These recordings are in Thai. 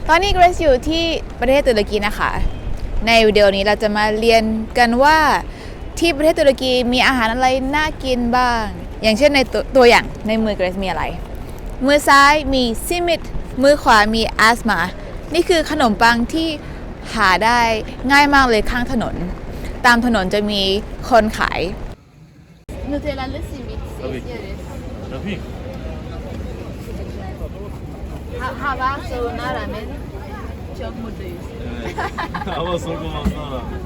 ตอนนี้เกรซอยู่ที่ประเทศตุรกีนะคะในวิดีโอนี้เราจะมาเรียนกันว่าที่ประเทศตุรกีมีอาหารอะไรน่ากินบ้างอย่างเช่นในตัวอย่างในมือเกรซมีอะไรมือซ้ายมีซิมิตมือขวามีอัสมานี่คือขนมปังที่หาได้ง่ายมากเลยข้างถนนตามถนนจะมีคนขายนูเทลลาหรือซิมิต Tabii. Hava soğuğuna rağmen çok mutluyuz. Evet. Hava soğuk olmasına rağmen.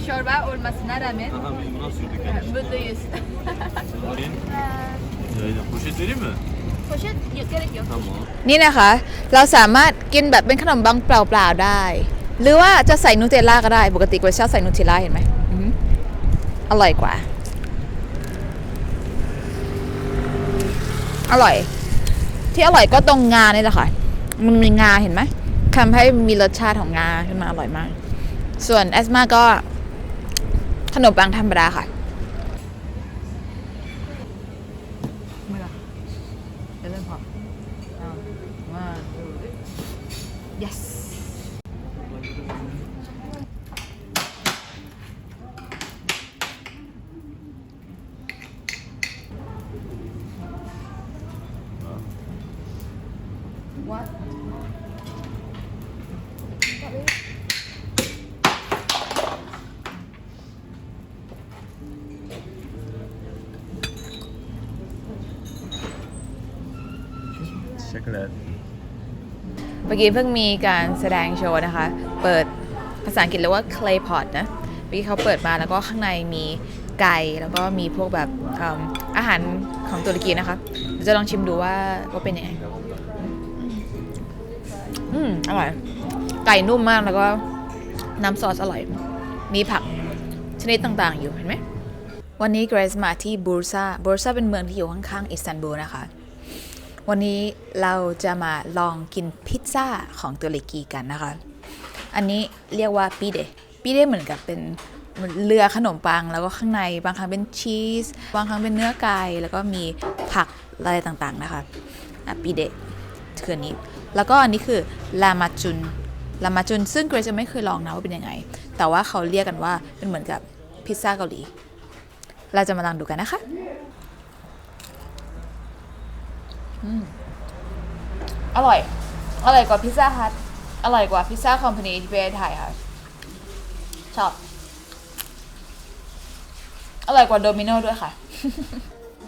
Çorba olmasına rağmen Aha biz buna sürdük yani. mutluyuz. Alayım. Öyle. Poşet vereyim mi? Poşet yok, gerek yok. Tamam. นี่นะคะเราสามารถกินแบบเป็นขนมปังเปล่าๆได้หรือว่าจะใส่นูเทลล่าก็ได้ปกติกูชอบใส่นูเทลล่าเห็นไหมอร่อยกว่าอร่อยที่อร่อยก็ตรงงาเนี่ยแหละค่ะมันมีงาเห็นไหมทำให้มีรสชาติของงาขึ้นมาอร่อยมากส่วนแอสมาก็ขนมปังธรรมดาค่ะไม่ละจะเริ่มพอว่า yes what Teşekkürler. เมื่อกี้เพิ่งมีการแสดงโชว์นะคะเปิดภาษาอังกฤษเรียกว่า clay pot นะเมื่อกี้เขาเปิดมาแล้วก็ข้างในมีไก่แล้วก็มีพวกแบบอาหารของตุรกีนะคะเดี๋ยวจะลองชิมดูว่าเป็นยังไงอร่อยไก่นุ่มมากแล้วก็น้ำซอสอร่อยมีผักชนิดต่างๆอยู่เห็นไหมวันนี้เกรซมาที่บูร์ซาเป็นเมืองที่อยู่ข้างๆอิสตันบูลนะคะวันนี้เราจะมาลองกินพิซซ่าของตุรกีกันนะคะอันนี้เรียกว่าปีเดเหมือนกับเป็นเรือขนมปังแล้วก็ข้างในบางครั้งเป็นชีสบางครั้งเป็นเนื้อไก่แล้วก็มีผักอะไรต่างๆนะคะปีเดคืออันนี้แล้วก็อันนี้คือลามาจุนซึ่งเกรซจะไม่เคยลองนะว่าเป็นยังไงแต่ว่าเขาเรียกกันว่าเป็นเหมือนกับพิซซ่าเกาหลีเราจะมาลองดูกันนะคะอร่อยกว่าพิซซ่าฮัทอร่อยกว่าพิซซ่าคอมพานีที่ประเทศไทยค่ะชอบอร่อยกว่าโดมิโน่ด้วยค่ะ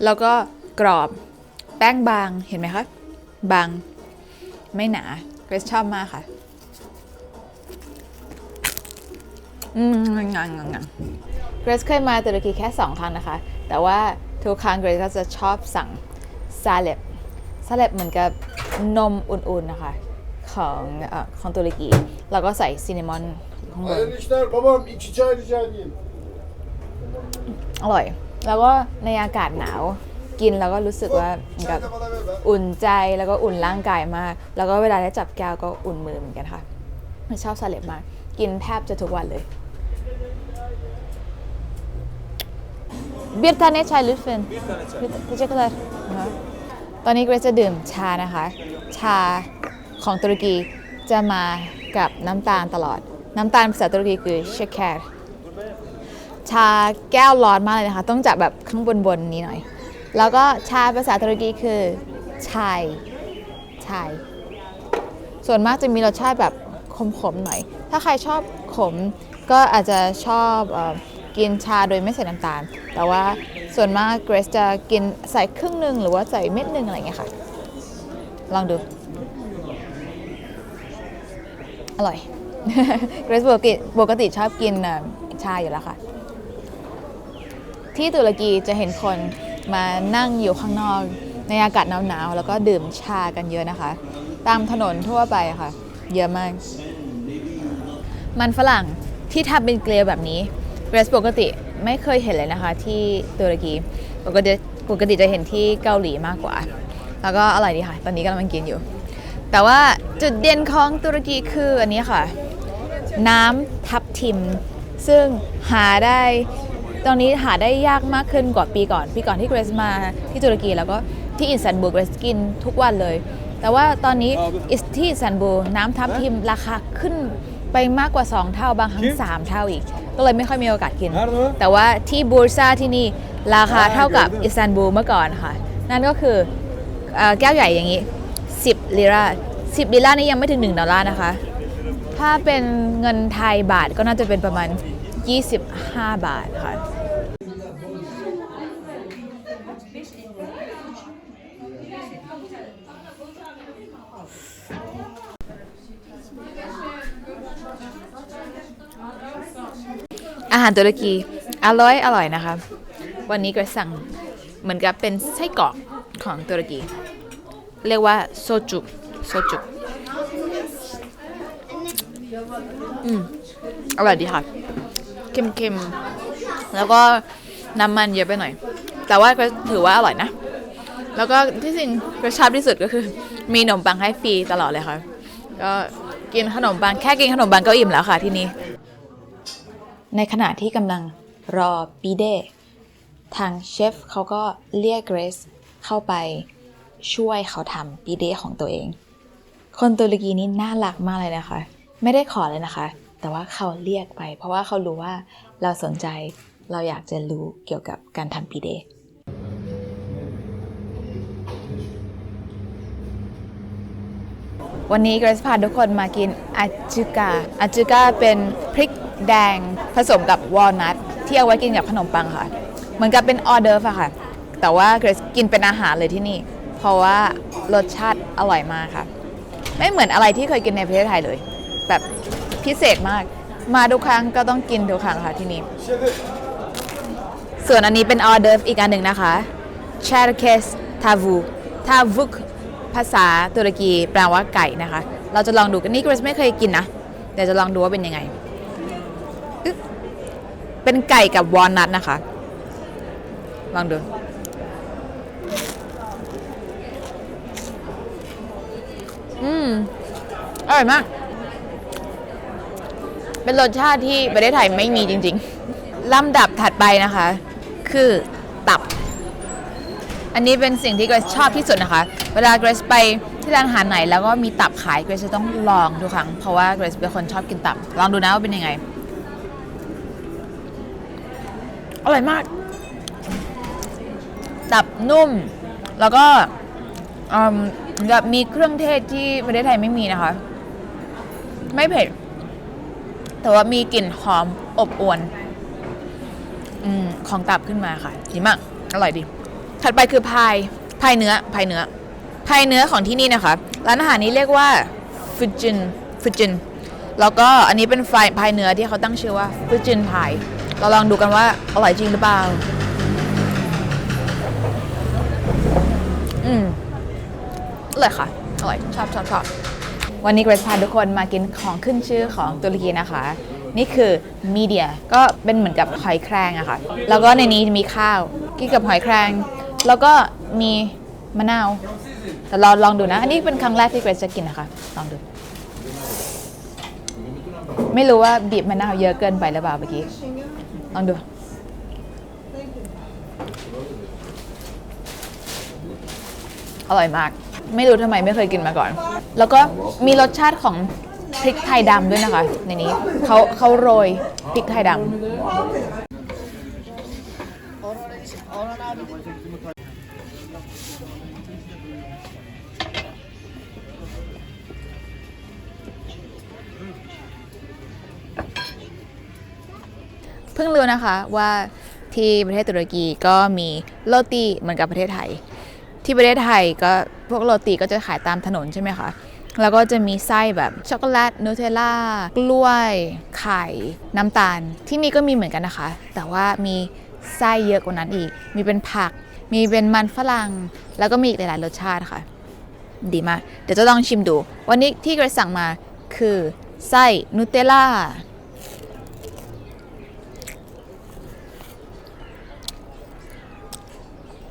แล้วก็กรอบแป้งบางเห็นไหมคะบางไม่หนาเกรซชอบมากค่ะเกรซเคยมาตุรกีแค่2 ครั้งนะคะแต่ว่าทุกครั้งเกรซก็จะชอบสั่งซาเลบเหมือนกับนมอุ่นๆนะคะของตุรกีแล้วก็ใส่ซินนามอนข้างบน Hayırlı işler babam 2 çay rica edeyim. อร่อยแล้วก็ในอากาศหนาวกินแล้วก็รู้สึกว่าแบบอุ่นใจแล้วก็อุ่นร่างกายมากแล้วก็เวลาได้จับแก้วก็อุ่นมือเหมือนกันค่ะชอบซาเลบมากกินแทบจะทุกวันเลยBir tane çay lütfen. Teşekkürler. ตอนนี้เกรซจะดื่มชานะคะชาของตุรกีจะมากับน้ำตาลตลอดน้ำตาลภาษาตุรกีคือเชคแคร์ชาแก้วร้อนมากเลยนะคะต้องจับแบบข้างบนนี้หน่อยแล้วก็ชาภาษาตุรกีคือชายส่วนมากจะมีรสชาติแบบขมๆหน่อยถ้าใครชอบขมก็อาจจะชอบกินชาโดยไม่ใส่น้ำตาลแต่ว่าส่วนมากเกรซจะกินใส่ครึ่งนึงหรือว่าใส่เม็ดนึงอะไรอย่างเงี้ยค่ะลองดูอร่อย เกรซปกติชอบกินชาอยู่แล้วค่ะที่ตุรกีจะเห็นคนมานั่งอยู่ข้างนอกในอากาศหนาวๆแล้วก็ดื่มชากันเยอะนะคะตามถนนทั่วไปค่ะเยอะมากมันฝรั่งที่ทำเป็นเกลียวแบบนี้เกรซปกติไม่เคยเห็นเลยนะคะที่ตุรกีปกติจะเห็นที่เกาหลีมากกว่าแล้วก็อร่อยดีค่ะตอนนี้กำลังกินอยู่แต่ว่าจุดเด่นของตุรกีคืออันนี้ค่ะน้ำทับทิมซึ่งหาได้ตอนนี้หาได้ยากมากขึ้นกว่าปีก่อนที่เกรซมาที่ตุรกีแล้วก็ที่อิสตันบูลเกรซกินทุกวันเลย แต่ว่าตอนนี้ที่อิสตันบูลน้ำทับทิมราคาขึ้นไปมากกว่า 2 เท่าบางครั้ง 3 เท่าอีก ก็เลยไม่ค่อยมีโอกาสกิน แต่ว่าที่บูรซาที่นี่ราคาเท่ากับอิสตันบูลเมื่อก่อนค่ะ นั่นก็คือแก้วใหญ่อย่างนี้ 10 ลิรา10 ลิรานี่ยังไม่ถึง$1นะคะ ถ้าเป็นเงินไทยบาทก็น่าจะเป็นประมาณ25 บาทค่ะ อาหารตุรกีอร่อยนะคะ วันนี้ก็สั่งเหมือนกับเป็นไส้กรอกของตุรกี เรียกว่าโซจุอร่อยดีค่ะ เค็มๆ แล้วก็น้ำมันเยอะไปหน่อย แต่ว่าก็ถือว่าอร่อยนะ แล้วก็ที่สิ่งก็ชอบที่สุดก็คือมีขนมปังให้ฟรีตลอดเลยค่ะ ก็กินขนมปังแค่กินขนมปังก็อิ่มแล้วค่ะที่นี่ ในขณะที่กำลังรอปีเดทางเชฟเขาก็เรียกเกรซเข้าไปช่วยเขาทำปีเดของตัวเอง คนตุรกีนี่น่ารักมากเลยนะคะ ไม่ได้ขอเลยนะคะ แต่ว่าเขาเรียกไปเพราะว่าเขารู้ว่าเราสนใจเราอยากจะรู้เกี่ยวกับการทำปีเดวันนี้เกรซพาทุกคนมากินอาจูกาเป็นพริกแดงผสมกับวอลนัทที่เอาไว้กินกับขนมปังค่ะเหมือนกับเป็นออเดอร์ฟอะค่ะแต่ว่าเกรซกินเป็นอาหารเลยที่นี่เพราะว่ารสชาติอร่อยมากค่ะไม่เหมือนอะไรที่เคยกินในประเทศไทยเลยแบบพิเศษมากมาทุกครั้งก็ต้องกินทุกครั้งค่ะที่นี่ส่วนอันนี้เป็นออเดอร์ฟอีกอันหนึ่งนะคะเชอร์เคสทาวุกภาษาตุรกีแปลว่าไก่นะคะเราจะลองดูกันนี่เกรซไม่เคยกินนะเดี๋ยวจะลองดูว่าเป็นยังไงเป็นไก่กับวอลนัทนะคะลองดูอร่อยมากเป็นรสชาติที่ประเทศไทยไม่มีจริงๆลำดับถัดไปนะคะคือตับอันนี้เป็นสิ่งที่เกรซชอบที่สุดนะคะเวลาเกรซไปที่ร้านอาหารไหนแล้วก็มีตับขายเกรซจะต้องลองทุกครั้งเพราะว่าเกรซเป็นคนชอบกินตับลองดูนะว่าเป็นยังไงอร่อยมากตับนุ่มแล้วก็แบบมีเครื่องเทศที่ประเทศไทยไม่มีนะคะไม่เผ็ดแต่ว่ามีกลิ่นหอมอบอวลของตับขึ้นมาค่ะดีมากอร่อยดีถัดไปคือพายเนื้อของที่นี่นะคะร้านอาหารนี้เรียกว่าฟูจินแล้วก็อันนี้เป็นพายเนื้อที่เขาตั้งชื่อว่าฟูจินพายเราลองดูกันว่าอร่อยจริงหรือเปล่าอร่อยค่ะอร่อยชอบวันนี้เกรซพาทุกคนมากินของขึ้นชื่อของตุรกีนะคะนี่คือมีเดียก็เป็นเหมือนกับหอยแครงอะค่ะแล้วก็ในนี้มีข้าวกินกับหอยแครงแล้วก็มีมะนาวแต่เราลองดูนะอันนี้เป็นครั้งแรกที่เกรซจะกินนะคะลองดูไม่รู้ว่าบีบมะนาวเยอะเกินไปหรือเปล่าเมื่อกี้ลองดูอร่อยมากไม่รู้ทำไมไม่เคยกินมาก่อนแล้วก็มีรสชาติของพริกไทยดำด้วยนะคะในนี้เขาโรยพริกไทยดำเพิ่งรู้นะคะว่าที่ประเทศตุรกีก็มีโรตีเหมือนกับประเทศไทยที่ประเทศไทยก็พวกโรตีก็จะขายตามถนนใช่ไหมคะแล้วก็จะมีไส้แบบช็อกโกแลตนูเทลล่ากล้วยไข่น้ำตาลที่นี่ก็มีเหมือนกันนะคะแต่ว่ามีไส้เยอะกว่านั้นอีกมีเป็นผักมีเป็นมันฝรั่งแล้วก็มีอีกหลายๆรสชาติค่ะดีมากเดี๋ยวจะลองชิมดูวันนี้ที่เกรซสั่งมาคือไส้นูเทลล่า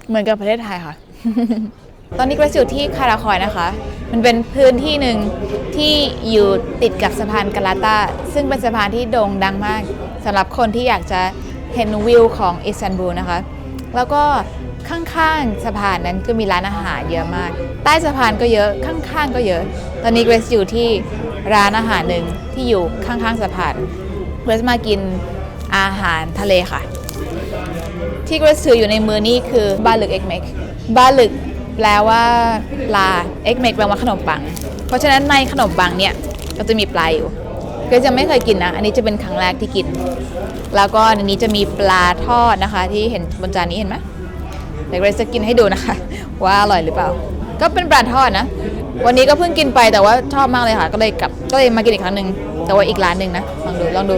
เหมือนกับประเทศไทยค่ะ ตอนนี้เกรซอยู่ที่คาราคอยนะคะมันเป็นพื้นที่หนึ่งที่อยู่ติดกับสะพานกาลาตาซึ่งเป็นสะพานที่โด่งดังมากสำหรับคนที่อยากจะเห็นวิวของอิสตันบูลนะคะแล้วก็ ข้างๆสะพานนั้นก็มีร้านอาหารเยอะมากใต้สะพานก็เยอะข้างๆก็เยอะตอนนี้เกรซอยู่ที่ร้านอาหารหนึ่งที่อยู่ข้างๆสะพานเกรซมากินอาหารทะเลค่ะที่เกรซถืออยู่ในมือนี่คือบาลึกเอ็กเมกบาลึกแปลว่าปลาเอ็กเมกแปลว่าขนมปังเพราะฉะนั้นในขนมปังเนี่ยก็จะมีปลาอยู่เกรซยังไม่เคยกินนะอันนี้จะเป็นครั้งแรกที่กินแล้วก็ในนี้จะมีปลาทอดนะคะที่เห็นบนจานนี้เห็นไหมเดี๋ยวเกรซจะกินให้ดูนะคะว่าอร่อยหรือเปล่าก็เป็นปลาทอดนะวันนี้ก็เพิ่งกินไปแต่ว่าชอบมากเลยค่ะก็เลยมากินอีกครั้งหนึ่งแต่ว่าอีกร้านหนึ่งนะลองดู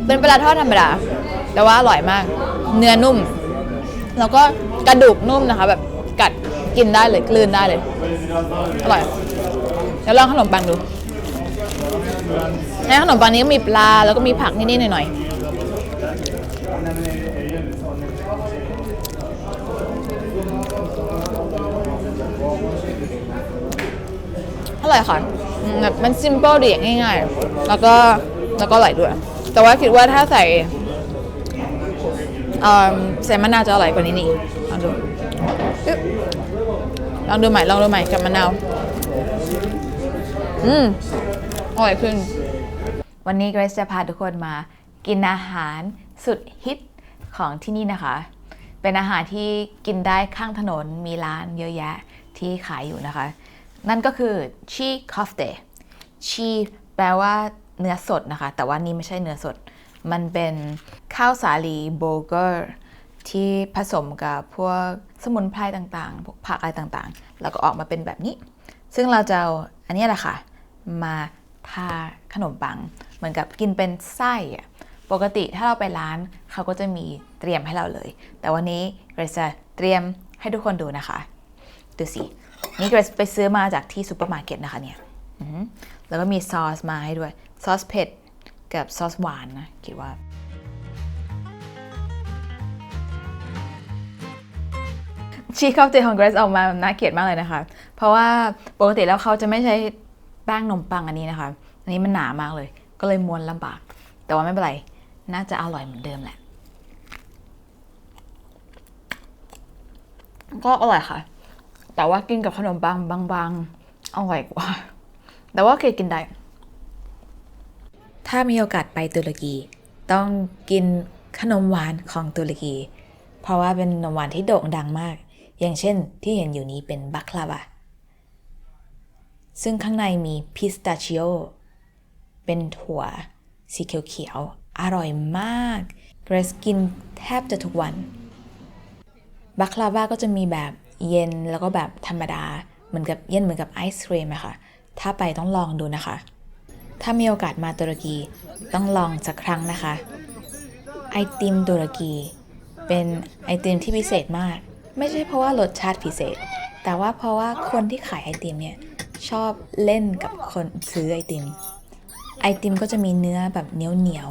เป็นปลาทอดธรรมดาแต่ว่าอร่อยมากเนื้อนุ่มแล้วก็กระดูกนุ่มนะคะแบบกัดกินได้เลยกลืนได้เลยอร่อยเดี๋ยวลองขนมปังดูในขนมปังนี้ก็มีปลาแล้วก็มีผักนิดๆหน่อยๆอร่อยค่ะแบบมันซิมเปิลดีง่ายๆแล้วก็อร่อยด้วยแต่ว่าคิดว่าถ้าใส่มะนาวจะอร่อยกว่านี้นี่ลองดูใหม่กับมะนาวอร่อยขึ้นวันนี้เกรซจะพาทุกคนมากินอาหารสุดฮิตของที่นี่นะคะเป็นอาหารที่กินได้ข้างถนนมีร้านเยอะแยะที่ขายอยู่นะคะนั่นก็คือชีคอฟเตชีแปลว่าเนื้อสดนะคะแต่ว่านี่ไม่ใช่เนื้อสดมันเป็นข้าวสาลีโบเกอร์ที่ผสมกับพวกสมุนไพรต่างๆพวกผักอะไรต่างๆแล้วก็ออกมาเป็นแบบนี้ซึ่งเราจะเอาอันนี้แหละค่ะมาทาขนมปังเหมือนกับกินเป็นไส้อะปกติถ้าเราไปร้านเขาก็จะมีเตรียมให้เราเลยแต่วันนี้เกรซจะเตรียมให้ทุกคนดูนะคะดูสินี่เกรซไปซื้อมาจากที่ซูเปอร์มาร์เก็ตนะคะเนี่ยแล้วก็มีซอสมาให้ด้วยซอสเผ็ดกับซอสหวานนะคิดว่าชีสคอฟเตลของเกรซออกมาน่าเกลียดมากเลยนะคะเพราะว่าปกติแล้วเขาจะไม่ใช้แป้งขนมปังอันนี้นะคะอันนี้มันหนามากเลยก็เลยม้วนลำบากแต่ว่าไม่เป็นไรน่าจะอร่อยเหมือนเดิมแหละก็อร่อยค่ะแต่ว่ากินกับขนมปังบางๆอร่อยกว่าแต่ว่าเคยกินได้ถ้ามีโอกาสไปตุรกีต้องกินขนมหวานของตุรกีเพราะว่าเป็นขนมหวานที่โด่งดังมากอย่างเช่นที่เห็นอยู่นี้เป็นบัคลาวาซึ่งข้างในมีพิสตาชิโอเป็นถั่วสีเขียวๆอร่อยมากเกรซกินแทบจะทุกวันบัคลาวาก็จะมีแบบเย็นแล้วก็แบบธรรมดาเหมือนกับเย็นเหมือนกับไอศครีมอะค่ะถ้าไปต้องลองดูนะคะถ้ามีโอกาสมาตุรกีต้องลองสักครั้งนะคะไอติมตุรกีเป็นไอติมที่พิเศษมากไม่ใช่เพราะว่ารสชาติพิเศษแต่ว่าเพราะว่าคนที่ขายไอติมเนี่ยชอบเล่นกับคนซื้อไอติมก็จะมีเนื้อแบบเหนียว